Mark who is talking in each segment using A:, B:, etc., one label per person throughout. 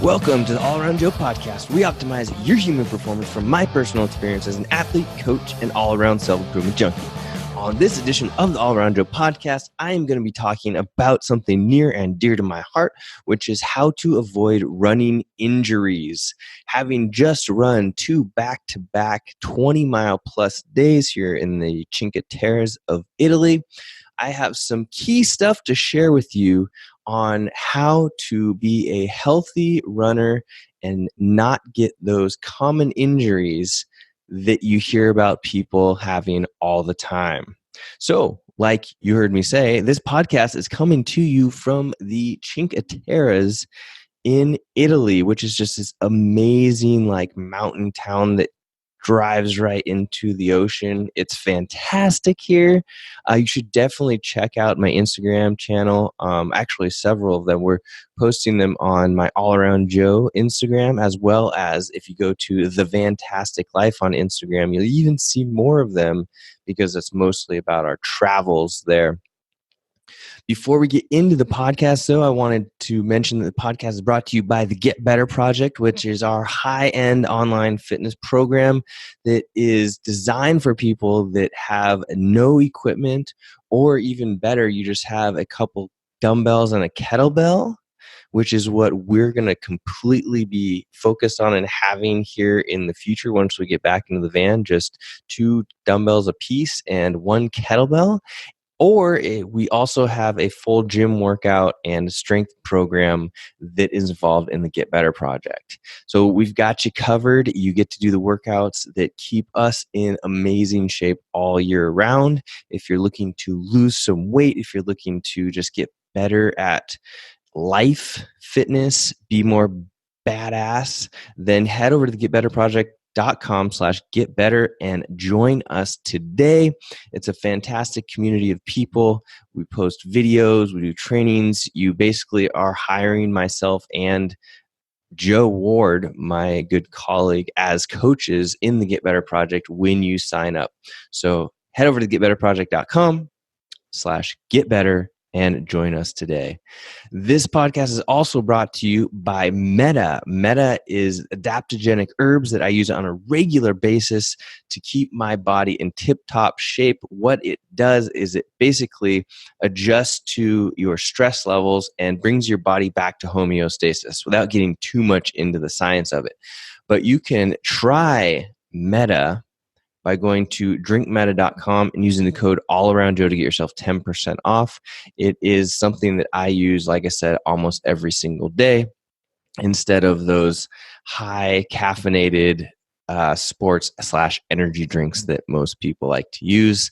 A: Welcome to the All Around Joe podcast. We optimize your human performance from my personal experience as an athlete, coach, and all-around self-improvement junkie. On this edition of the All Around Joe podcast, I am going to be talking about something near and dear to my heart, which is how to avoid running injuries. Having just run 2 back-to-back 20-mile-plus days here in the Cinque Terres of Italy, I have some key stuff to share with you on how to be a healthy runner and not get those common injuries that you hear about people having all the time. So, like you heard me say, this podcast is coming to you from the Cinque Terres in Italy, which is just this amazing mountain town that drives right into the ocean. It's fantastic here. You should definitely check out my Instagram channel. Actually, several of them. We're posting them on my All Around Joe Instagram, as well as if you go to The Fantastic Life on Instagram, you'll even see more of them because it's mostly about our travels there. Before we get into the podcast, though, I wanted to mention that the podcast is brought to you by the Get Better Project, which is our high-end online fitness program that is designed for people that have no equipment, or even better, you just have a couple dumbbells and a kettlebell, which is what we're going to completely be focused on and having here in the future once we get back into the van, just 2 dumbbells a piece and 1 kettlebell. Or we also have a full gym workout and strength program that is involved in the Get Better Project. So we've got you covered. You get to do the workouts that keep us in amazing shape all year round. If you're looking to lose some weight, if you're looking to just get better at life, fitness, be more badass, then head over to the getbetterproject.com/getbetter and join us today. It's a fantastic community of people. We post videos, we do trainings. You basically are hiring myself and Joe Ward, my good colleague, as coaches in the Get Better Project when you sign up. So head over to getbetterproject.com/getbetter and join us today. This podcast is also brought to you by Meta. Meta is adaptogenic herbs that I use on a regular basis to keep my body in tip-top shape. What it does is it basically adjusts to your stress levels and brings your body back to homeostasis without getting too much into the science of it. But you can try Meta by going to drinkmeta.com and using the code AllAroundJoe to get yourself 10% off. It is something that I use, like I said, almost every single day instead of those high caffeinated sports/energy drinks that most people like to use.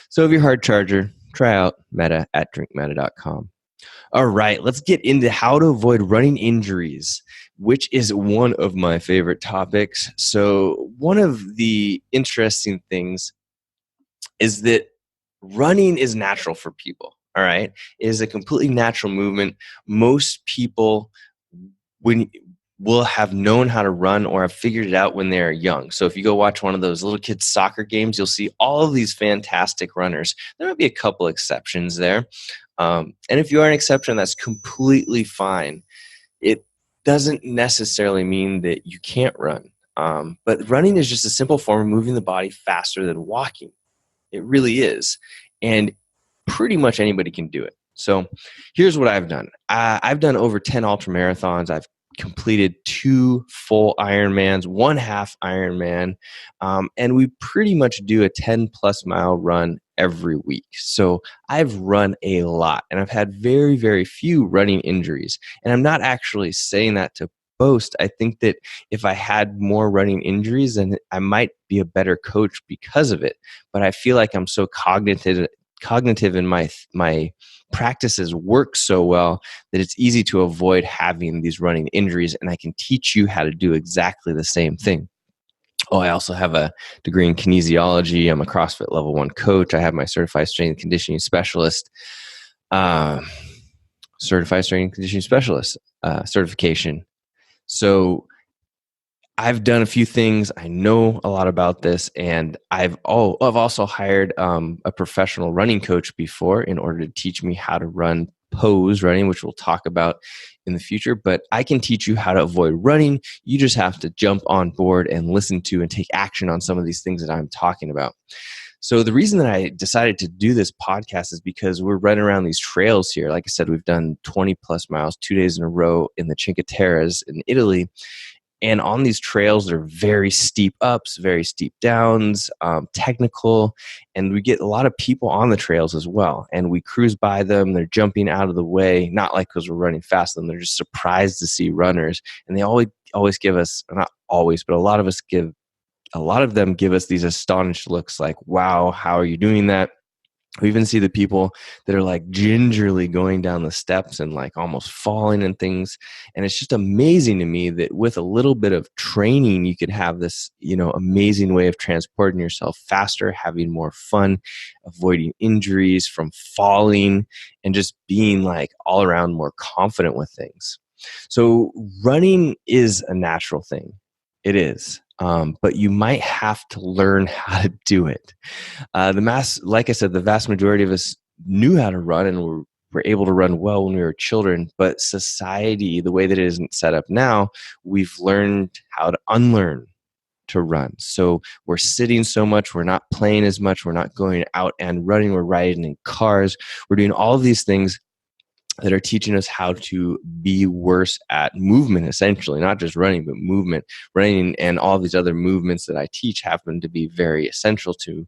A: So if you're a hard charger, try out Meta at drinkmeta.com. All right, let's get into how to avoid running injuries, which is one of my favorite topics. So one of the interesting things is that running is natural for people, all right? It is a completely natural movement. Most people will have known how to run or have figured it out when they're young. So if you go watch one of those little kids' soccer games, you'll see all of these fantastic runners. There might be a couple exceptions there. And if you are an exception, that's completely fine. It doesn't necessarily mean that you can't run. But running is just a simple form of moving the body faster than walking. It really is. And pretty much anybody can do it. So here's what I've done. I've done over 10 ultramarathons. I've completed 2 full Ironmans, 1 half Ironman, and we pretty much do a 10-plus mile run every week. So I've run a lot, and I've had very, very few running injuries. And I'm not actually saying that to boast. I think that if I had more running injuries, then I might be a better coach because of it. But I feel like I'm so cognitive and my practices work so well that it's easy to avoid having these running injuries, and I can teach you how to do exactly the same thing. Oh, I also have a degree in kinesiology. I'm a CrossFit level 1 coach. I have my certified strength and conditioning specialist certification. So I've done a few things. I know a lot about this, and I've also hired a professional running coach before in order to teach me how to run pose running, which we'll talk about in the future. But I can teach you how to avoid running. You just have to jump on board and listen to and take action on some of these things that I'm talking about. So the reason that I decided to do this podcast is because we're running around these trails here. Like I said, we've done 20 plus miles, 2 days in a row in the Cinque Terres in Italy. And on these trails, there are very steep ups, very steep downs, technical, and we get a lot of people on the trails as well. And we cruise by them. They're jumping out of the way, not like because we're running fast. They're just surprised to see runners. And they always give us, not always, but a lot of them give us these astonished looks like, wow, how are you doing that? We even see the people that are like gingerly going down the steps and like almost falling and things. And it's just amazing to me that with a little bit of training, you could have this, amazing way of transporting yourself faster, having more fun, avoiding injuries from falling, and just being like all around more confident with things. So running is a natural thing. It is. But you might have to learn how to do it. Like I said, the vast majority of us knew how to run and were able to run well when we were children. But society, the way that it isn't set up now, we've learned how to unlearn to run. So we're sitting so much, we're not playing as much, we're not going out and running, we're riding in cars, we're doing all of these things that are teaching us how to be worse at movement, essentially, not just running, but movement. Running and all these other movements that I teach happen to be very essential to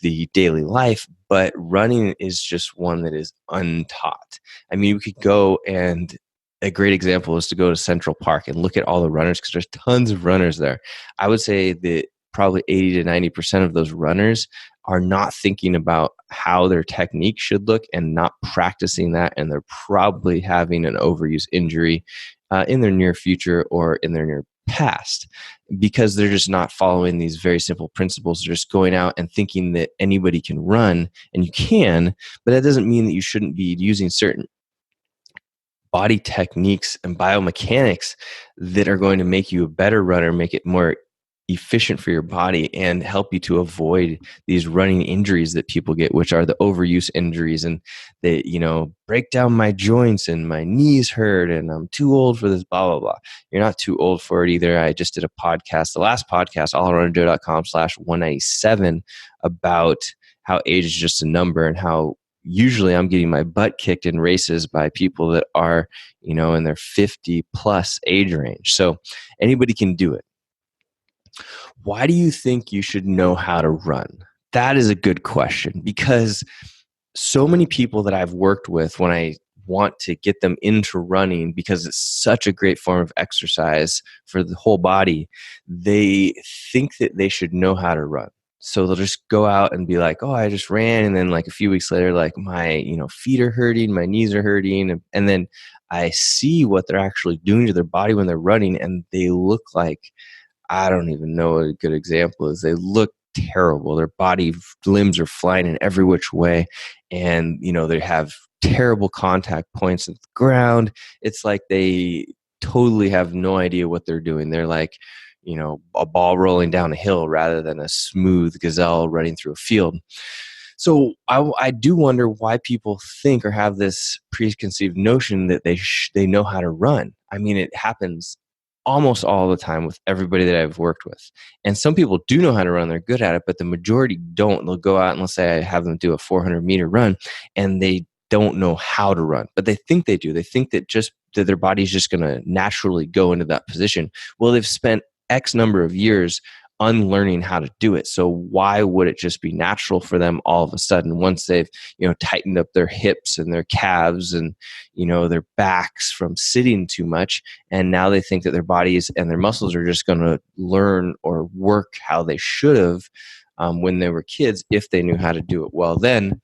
A: the daily life, but running is just one that is untaught. I mean, we could go, and a great example is to go to Central Park and look at all the runners, because there's tons of runners there. I would say that probably 80 to 90% of those runners are not thinking about how their technique should look and not practicing that, and they're probably having an overuse injury in their near future or in their near past, because they're just not following these very simple principles. They're just going out and thinking that anybody can run, and you can, but that doesn't mean that you shouldn't be using certain body techniques and biomechanics that are going to make you a better runner, make it more efficient for your body, and help you to avoid these running injuries that people get, which are the overuse injuries. And they, break down my joints and my knees hurt and I'm too old for this, blah, blah, blah. You're not too old for it either. I just did a podcast, the last podcast, allaroundjoe.com/197, about how age is just a number and how usually I'm getting my butt kicked in races by people that are, in their 50 plus age range. So anybody can do it. Why do you think you should know how to run? That is a good question, because so many people that I've worked with, when I want to get them into running, because it's such a great form of exercise for the whole body, they think that they should know how to run. So they'll just go out and be like, oh, I just ran. And then like a few weeks later, like my, feet are hurting, my knees are hurting. And then I see what they're actually doing to their body when they're running, and they look like, I don't even know what a good example is. They look terrible. Their body limbs are flying in every which way. And, they have terrible contact points at the ground. It's like they totally have no idea what they're doing. They're like, a ball rolling down a hill rather than a smooth gazelle running through a field. So I do wonder why people think or have this preconceived notion that they know how to run. I mean, it happens almost all the time with everybody that I've worked with. And some people do know how to run, they're good at it, but the majority don't. They'll go out and let's say I have them do a 400-meter run, and they don't know how to run, but they think they do. They think that that their body's just going to naturally go into that position. Well, they've spent X number of years unlearning how to do it. So why would it just be natural for them all of a sudden, once they've, tightened up their hips and their calves and, their backs from sitting too much. And now they think that their bodies and their muscles are just going to learn or work how they should have when they were kids, if they knew how to do it well then.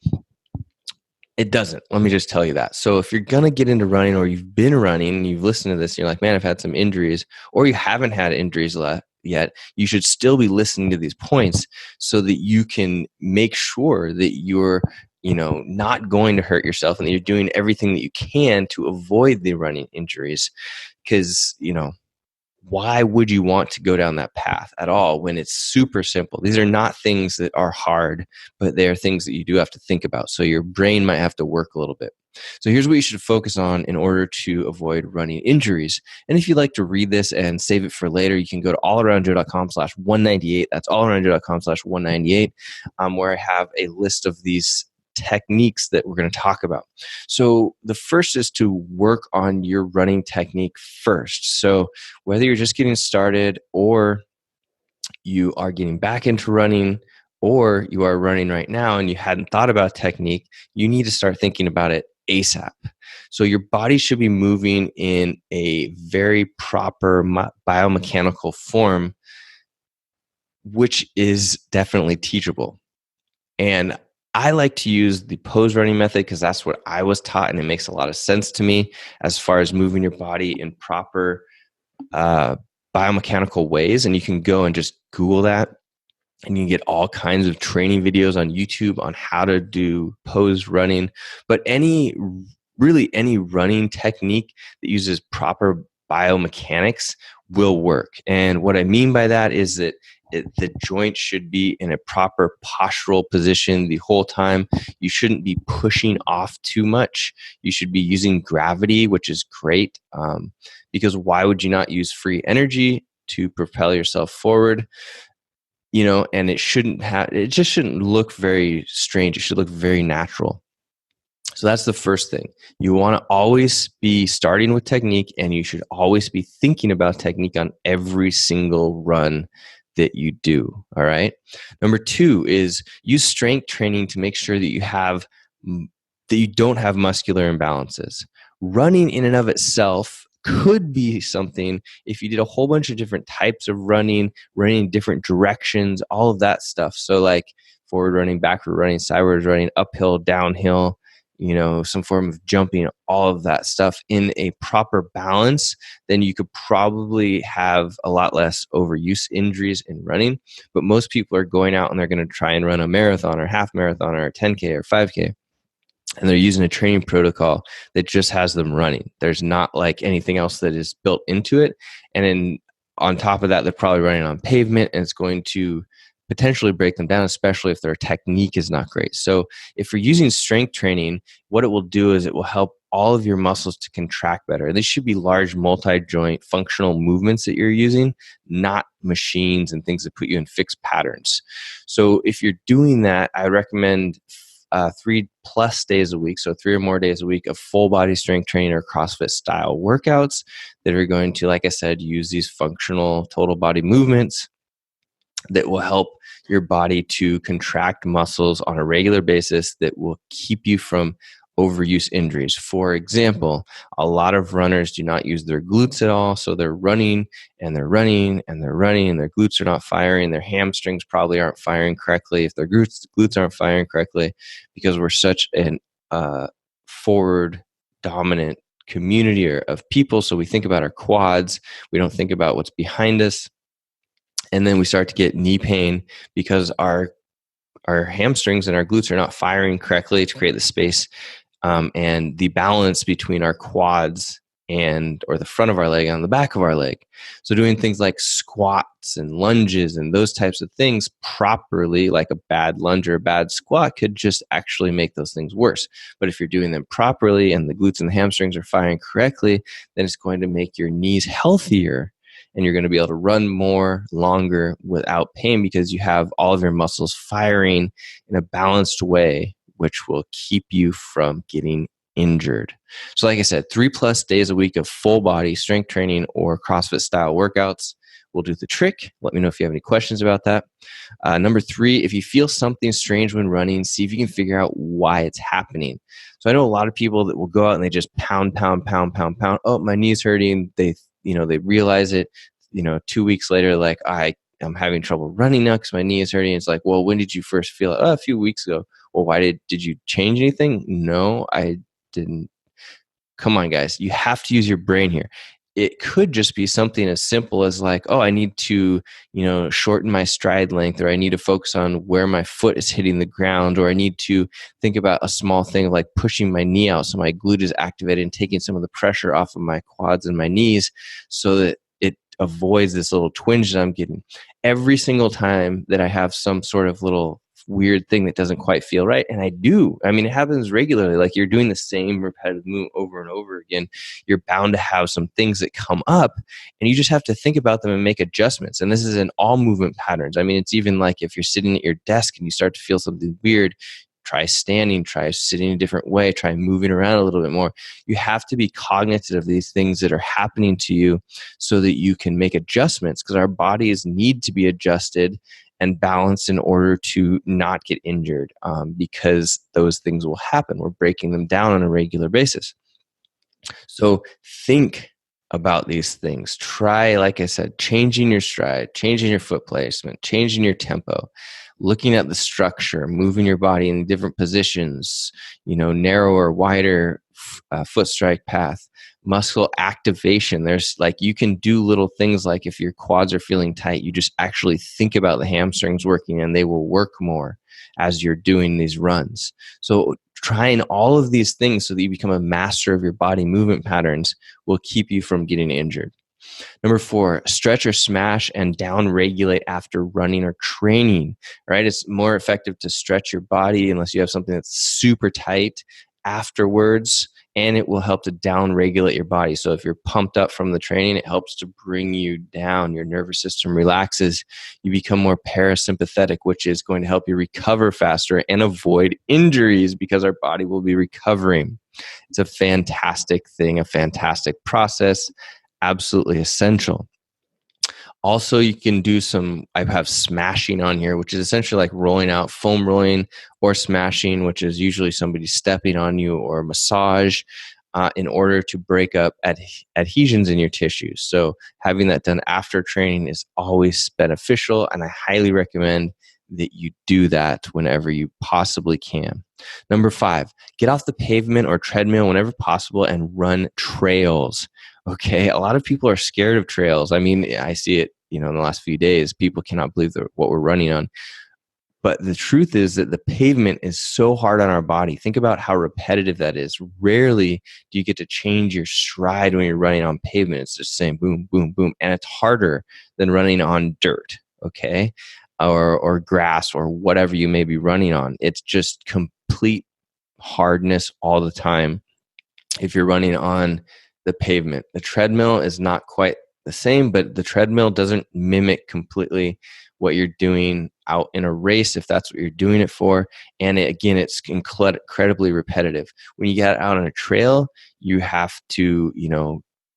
A: It doesn't. Let me just tell you that. So if you're going to get into running, or you've been running and you've listened to this, and you're like, man, I've had some injuries, or you haven't had injuries yet, you should still be listening to these points so that you can make sure that you're, not going to hurt yourself, and that you're doing everything that you can to avoid the running injuries. Because, why would you want to go down that path at all when it's super simple? These are not things that are hard, but they are things that you do have to think about. So your brain might have to work a little bit. So here's what you should focus on in order to avoid running injuries. And if you'd like to read this and save it for later, you can go to allaroundjoe.com/198. That's allaroundjoe.com/198, where I have a list of these techniques that we're going to talk about. So the first is to work on your running technique first. So whether you're just getting started or you are getting back into running or you are running right now and you hadn't thought about technique, you need to start thinking about it ASAP. So your body should be moving in a very proper biomechanical form, which is definitely teachable. And I like to use the pose running method because that's what I was taught, and it makes a lot of sense to me as far as moving your body in proper biomechanical ways. And you can go and just Google that, and you can get all kinds of training videos on YouTube on how to do pose running. But any running technique that uses proper biomechanics will work. And what I mean by that is that the joint should be in a proper postural position the whole time. You shouldn't be pushing off too much. You should be using gravity, which is great, because why would you not use free energy to propel yourself forward? And it just shouldn't look very strange. It should look very natural. So that's the first thing. You want to always be starting with technique, and you should always be thinking about technique on every single run that you do. All right. Number 2 is use strength training to make sure that you don't have muscular imbalances. Running in and of itself could be something if you did a whole bunch of different types of running in different directions, all of that stuff. So like forward running, backward running, sideways running, uphill, downhill, some form of jumping, all of that stuff in a proper balance, then you could probably have a lot less overuse injuries in running. But most people are going out and they're going to try and run a marathon or half marathon or a 10K or 5K. And they're using a training protocol that just has them running. There's not like anything else that is built into it. And then on top of that, they're probably running on pavement, and it's going to potentially break them down, especially if their technique is not great. So if you're using strength training, what it will do is it will help all of your muscles to contract better. These should be large multi-joint functional movements that you're using, not machines and things that put you in fixed patterns. So if you're doing that, I recommend 3+ days a week, so 3 or more days a week of full body strength training or CrossFit style workouts that are going to, like I said, use these functional total body movements that will help your body to contract muscles on a regular basis that will keep you from overuse injuries. For example, a lot of runners do not use their glutes at all. So they're running and they're running and they're running and their glutes are not firing. Their hamstrings probably aren't firing correctly if their glutes aren't firing correctly, because we're such an forward dominant community of people. So we think about our quads. We don't think about what's behind us. And then we start to get knee pain because our hamstrings and our glutes are not firing correctly to create the space and the balance between our quads or the front of our leg and the back of our leg. So doing things like squats and lunges and those types of things properly, like a bad lunge or a bad squat, could just actually make those things worse. But if you're doing them properly and the glutes and the hamstrings are firing correctly, then it's going to make your knees healthier. And you're going to be able to run more, longer without pain because you have all of your muscles firing in a balanced way, which will keep you from getting injured. So like I said, 3+ days a week of full body strength training or CrossFit style workouts will do the trick. Let me know if you have any questions about that. Number 3, if you feel something strange when running, see if you can figure out why it's happening. So I know a lot of people that will go out and they just pound. Oh, my knee's hurting. They realize it, 2 weeks later, like I'm having trouble running now because my knee is hurting. It's like, well, when did you first feel it? Oh, a few weeks ago. Well, why did you change anything? No, I didn't. Come on, guys. You have to use your brain here. It could just be something as simple as like, oh, I need to, shorten my stride length, or I need to focus on where my foot is hitting the ground, or I need to think about a small thing like pushing my knee out so my glute is activated and taking some of the pressure off of my quads and my knees so that it avoids this little twinge that I'm getting. Every single time that I have some sort of little weird thing that doesn't quite feel right, and I do. I mean, it happens regularly. Like you're doing the same repetitive move over and over again. You're bound to have some things that come up, and you just have to think about them and make adjustments. And this is in all movement patterns. I mean, it's even like if you're sitting at your desk and you start to feel something weird, try standing, try sitting a different way, try moving around a little bit more. You have to be cognizant of these things that are happening to you so that you can make adjustments, because our bodies need to be adjusted and balanced in order to not get injured, because those things will happen. We're breaking them down on a regular basis. So think about these things. Try, like I said, changing your stride, changing your foot placement, changing your tempo, looking at the structure, moving your body in different positions, narrower, wider foot strike path, muscle activation. There's like, you can do little things like if your quads are feeling tight, you just actually think about the hamstrings working and they will work more as you're doing these runs. So trying all of these things so that you become a master of your body movement patterns will keep you from getting injured. Number 4, stretch or smash and down regulate after running or training, right? It's more effective to stretch your body unless you have something that's super tight afterwards, and it will help to down regulate your body. So if you're pumped up from the training, it helps to bring you down. Your nervous system relaxes. You become more parasympathetic, which is going to help you recover faster and avoid injuries because our body will be recovering. It's a fantastic thing, a fantastic process. Absolutely essential. Also, you can do I have smashing on here, which is essentially like rolling out, foam rolling, or smashing, which is usually somebody stepping on you, or massage, in order to break up adhesions in your tissues. So having that done after training is always beneficial, and I highly recommend that you do that whenever you possibly can. Number 5, get off the pavement or treadmill whenever possible and run trails. Okay, a lot of people are scared of trails. I mean, I see it, in the last few days. People cannot believe what we're running on. But the truth is that the pavement is so hard on our body. Think about how repetitive that is. Rarely do you get to change your stride when you're running on pavement. It's just saying boom, boom, boom. And it's harder than running on dirt, okay? Or grass or whatever you may be running on. It's just complete hardness all the time if you're running on the pavement. The treadmill is not quite the same, but the treadmill doesn't mimic completely what you're doing out in a race, if that's what you're doing it for. And it's incredibly repetitive. When you get out on a trail, you have to,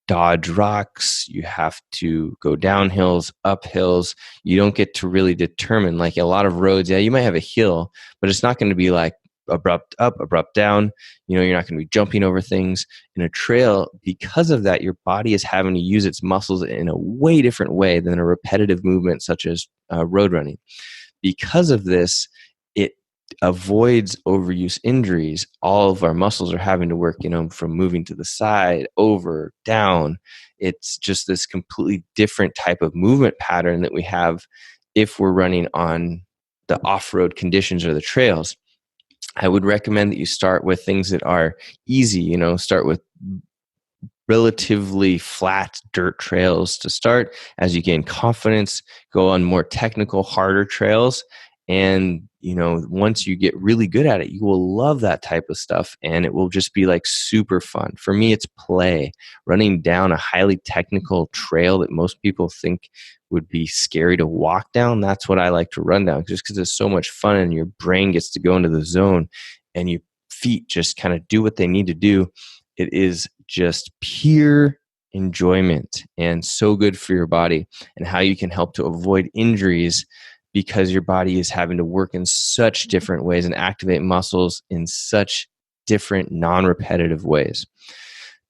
A: dodge rocks. You have to go down hills, up hills. You don't get to really determine, like a lot of roads. Yeah, you might have a hill, but it's not going to be like abrupt up, abrupt down. You're not going to be jumping over things. In a trail, because of that, your body is having to use its muscles in a way different way than a repetitive movement such as road running. Because of this, it avoids overuse injuries. All of our muscles are having to work, from moving to the side, over, down. It's just this completely different type of movement pattern that we have if we're running on the off-road conditions or the trails. I would recommend that you start with things that are easy, start with relatively flat dirt trails to start. As you gain confidence, go on more technical, harder trails. And, once you get really good at it, you will love that type of stuff, and it will just be like super fun. For me, it's play. Running down a highly technical trail that most people think would be scary to walk down, that's what I like to run down, just because it's so much fun and your brain gets to go into the zone and your feet just kind of do what they need to do. It is just pure enjoyment and so good for your body, and how you can help to avoid injuries because your body is having to work in such different ways and activate muscles in such different non-repetitive ways.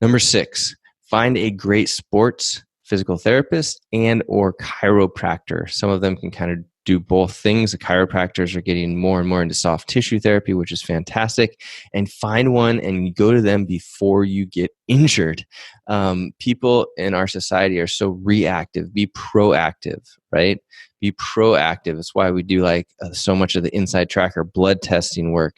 A: Number 6, find a great sports physical therapist and or chiropractor. Some of them can kind of do both things. The chiropractors are getting more and more into soft tissue therapy, which is fantastic. And find one and go to them before you get injured. People in our society are so reactive. Be proactive, right? Be proactive. It's why we do so much of the inside tracker blood testing work.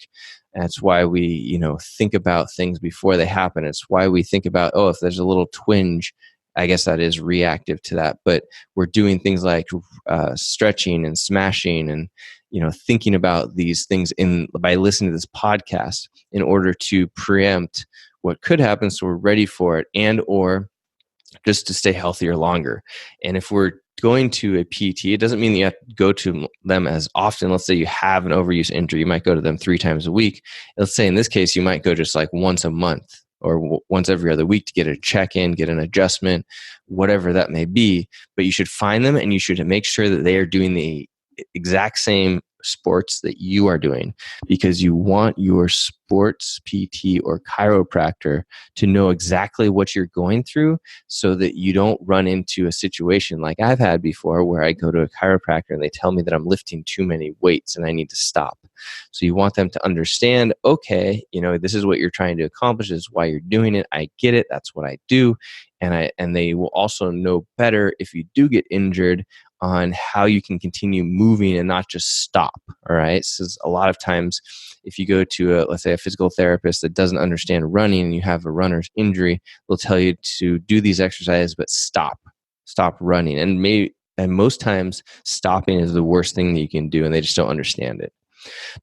A: That's why we, think about things before they happen. It's why we think about, if there's a little twinge I guess that is reactive to that, but we're doing things like stretching and smashing and, thinking about these things by listening to this podcast in order to preempt what could happen, so we're ready for it, and or just to stay healthier longer. And if we're going to a PT, it doesn't mean that you have to go to them as often. Let's say you have an overuse injury, you might go to them 3 times a week. Let's say in this case, you might go just like once a month or once every other week to get a check-in, get an adjustment, whatever that may be. But you should find them and you should make sure that they are doing the exact same sports that you are doing, because you want your sports PT or chiropractor to know exactly what you're going through, so that you don't run into a situation like I've had before where I go to a chiropractor and they tell me that I'm lifting too many weights and I need to stop. So you want them to understand, okay, this is what you're trying to accomplish, this is why you're doing it. I get it. That's what I do. And they will also know better if you do get injured on how you can continue moving and not just stop. All right. So a lot of times if you go to let's say a physical therapist that doesn't understand running and you have a runner's injury, they'll tell you to do these exercises, but stop running. And most times stopping is the worst thing that you can do, and they just don't understand it.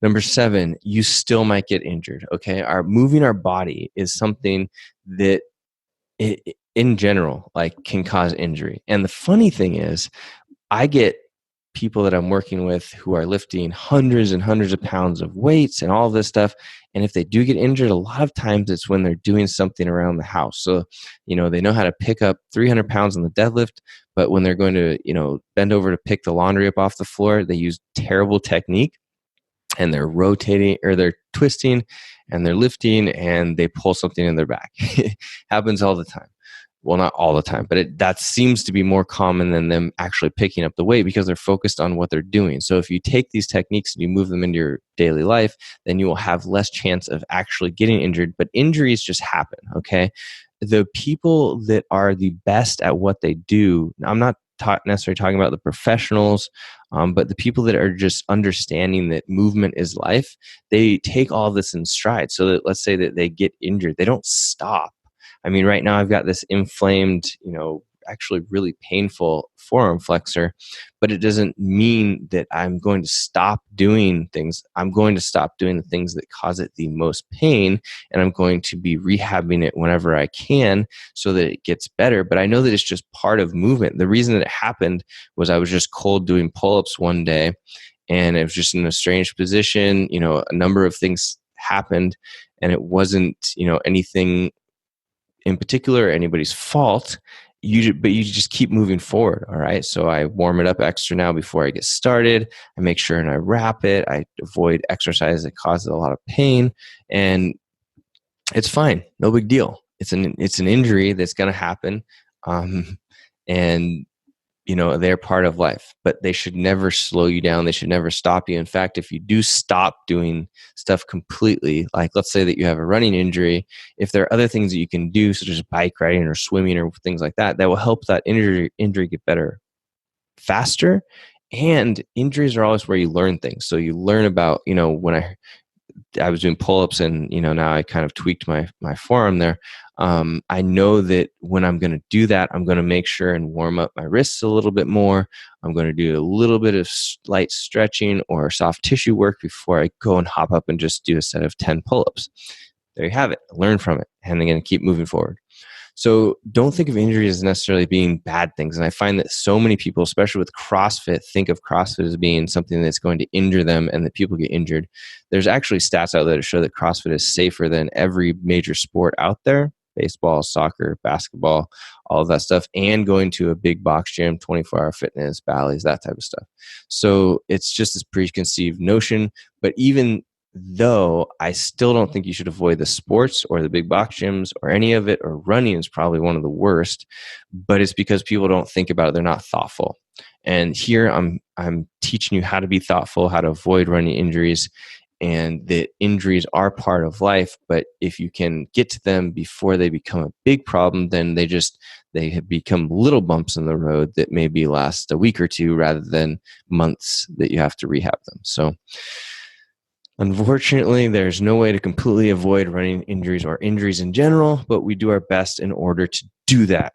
A: Number 7, you still might get injured. Okay. Moving our body is something that in general, can cause injury. And the funny thing is, I get people that I'm working with who are lifting hundreds and hundreds of pounds of weights and all this stuff. And if they do get injured, a lot of times it's when they're doing something around the house. So, they know how to pick up 300 pounds on the deadlift, but when they're going to, bend over to pick the laundry up off the floor, they use terrible technique and they're rotating or they're twisting and they're lifting and they pull something in their back. Happens all the time. Well, not all the time, but that seems to be more common than them actually picking up the weight, because they're focused on what they're doing. So if you take these techniques and you move them into your daily life, then you will have less chance of actually getting injured. But injuries just happen, okay? The people that are the best at what they do, I'm not necessarily talking about the professionals, but the people that are just understanding that movement is life, they take all this in stride. So that let's say that they get injured, they don't stop. I mean, right now I've got this inflamed, actually really painful forearm flexor, but it doesn't mean that I'm going to stop doing things. I'm going to stop doing the things that cause it the most pain, and I'm going to be rehabbing it whenever I can so that it gets better. But I know that it's just part of movement. The reason that it happened was I was just cold doing pull-ups one day, and it was just in a strange position. A number of things happened, and it wasn't, anything in particular anybody's fault, but you just keep moving forward. All right. So I warm it up extra now before I get started. I make sure and I wrap it. I avoid exercise that causes a lot of pain, and it's fine. No big deal. It's an injury that's going to happen. And they're part of life, but they should never slow you down. They should never stop you. In fact, if you do stop doing stuff completely, like let's say that you have a running injury, if there are other things that you can do, such as bike riding or swimming or things like that, that will help that injury get better faster. And injuries are always where you learn things. So you learn about, when I was doing pull-ups and, now I kind of tweaked my forearm there. I know that when I'm going to do that, I'm going to make sure and warm up my wrists a little bit more. I'm going to do a little bit of light stretching or soft tissue work before I go and hop up and just do a set of 10 pull-ups. There you have it. Learn from it. And then keep moving forward. So don't think of injuries as necessarily being bad things. And I find that so many people, especially with CrossFit, think of CrossFit as being something that's going to injure them and that people get injured. There's actually stats out there to show that CrossFit is safer than every major sport out there: baseball, soccer, basketball, all of that stuff, and going to a big box gym, 24-hour fitness, Bally's, that type of stuff. So it's just this preconceived notion. But even though I still don't think you should avoid the sports or the big box gyms or any of it, or running is probably one of the worst, but it's because people don't think about it. They're not thoughtful. And here I'm teaching you how to be thoughtful, how to avoid running injuries, and that injuries are part of life. But if you can get to them before they become a big problem, then they have become little bumps in the road that maybe last a week or two rather than months that you have to rehab them. So unfortunately, there's no way to completely avoid running injuries or injuries in general, but we do our best in order to do that.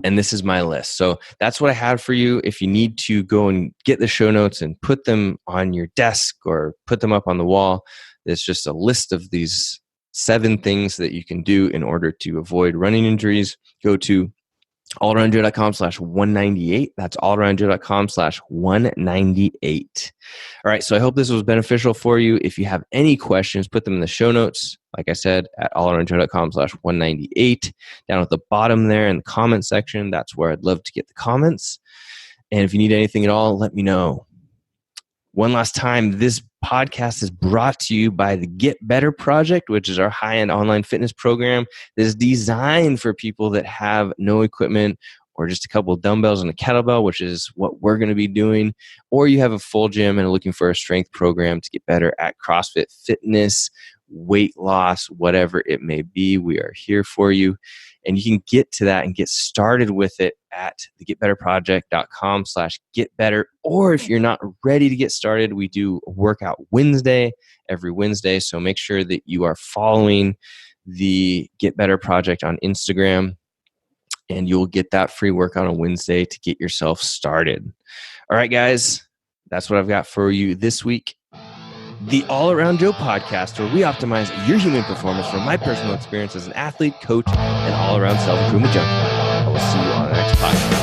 A: And this is my list. So that's what I have for you. If you need to go and get the show notes and put them on your desk or put them up on the wall, there's just a list of these 7 things that you can do in order to avoid running injuries. Go to allaroundjoe.com/198. That's allaroundjoe.com/198. All right. So I hope this was beneficial for you. If you have any questions, put them in the show notes. Like I said, at allaroundjoe.com/198. Down at the bottom there in the comment section, that's where I'd love to get the comments. And if you need anything at all, let me know. One last time, this podcast is brought to you by the Get Better Project, which is our high-end online fitness program that is designed for people that have no equipment or just a couple of dumbbells and a kettlebell, which is what we're going to be doing, or you have a full gym and are looking for a strength program to get better at CrossFit fitness, weight loss, whatever it may be. We are here for you. And you can get to that and get started with it at thegetbetterproject.com/getbetter. Or if you're not ready to get started, we do a workout Wednesday, every Wednesday. So make sure that you are following the Get Better Project on Instagram, and you'll get that free workout on Wednesday to get yourself started. All right, guys, that's what I've got for you this week. The All Around Joe podcast, where we optimize your human performance from my personal experience as an athlete, coach, and all-around self-improvement junkie. I will see you on the next podcast.